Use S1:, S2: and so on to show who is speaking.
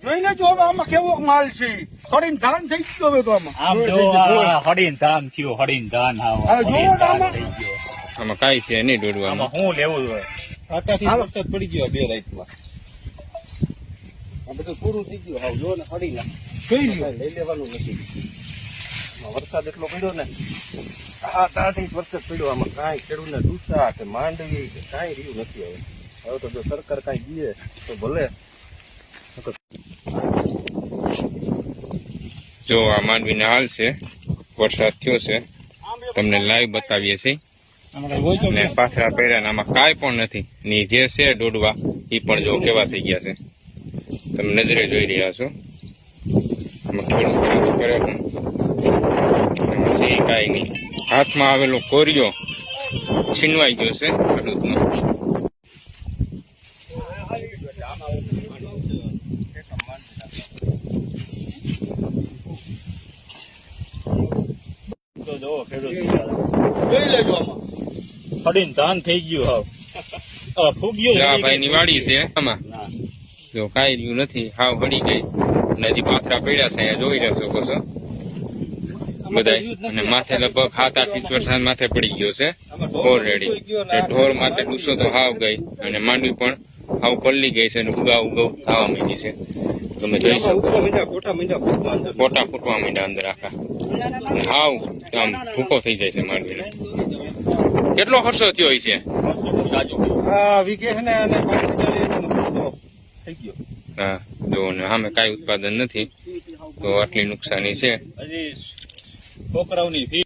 S1: જોઈ લેજો હવે આમાં કેવો માલ છે. હળીને ધાન થઈ ગયો હવે તો આમાં.
S2: આમ જો હડીન ધાન થયું, હડીન ધાન
S1: હવે જોવો તો આમાં.
S3: આમાં કાંઈ છે નહીં દોડવામાં.
S2: આમાં શું લેવું જોઈએ?
S4: આકાશી વરસાદ પડી ગયો 2 રાતમાં. આ બધું પૂરું થઈ ગયું. હાવ જો ને હળી ના
S1: જોઈ લ્યો.
S4: લઈ લેવાનું નથી. વરસાદ એટલો પડ્યો ને 7-8 ઇંચ વરસાદ પડ્યો. આમાં કાંઈ ખેડૂતને ડૂસા કે માંડવી કે કાંઈ રહ્યું નથી. હવે તો જો સરકાર કાંઈ દે તો ભલે.
S3: જો આ માંડવીના હાલ છે, વરસાદ થયો છે, તમને લાઈવ બતાવીએ છીએ. ને પાથરા પડ્યા ને આમાં કાંઈ પણ નથી. ની જે છે દોડવા એ પણ જો કેવા થઈ ગયા છે, તમે નજરે જોઈ રહ્યા છો. આમાં ખેડૂત કરે હું એમાં છે કાંઈ નહીં. હાથમાં આવેલો કોરિયો છીનવાઈ ગયો છે ખેડૂતનો.
S1: જોઈ લેજો આમાં.
S2: હડીન ધાન થઈ ગયું. હાવ ફૂગ્યો
S3: આ ભાઈ ની વાડી છે, આમાં જો કાંઈ રહ્યું નથી, હાવ હળી ગઈ. નદી પાથરા પડ્યા છે, અહીંયા જોઈ રહ્યા શકો છો બધાય. અને માથે લગભગ 7-8 ઇંચ વરસાદ માથે પડી ગયો છે ઓલરેડી. ઢોર માથે ડૂસો તો હાવ ગઈ, અને માંડવી પણ હાવ પલ્લી ગઈ છે, અને ઉગાવ થવા માંડી છે. તમે જોઈ શકો પોટા ફૂટવા માંડ્યા અંદર આખા, અને હાવ આમ ભૂકો થઈ જાય છે માંડવીને. કેટલો ખર્ચો થયો હોય છે?
S4: આ વીઘે છે ને અને 5 થઈ ગયો.
S3: હા જો ને સામે કાંઈ ઉત્પાદન નથી, તો આટલી નુકસાની છે.
S2: હજી છોકરાઓની ફી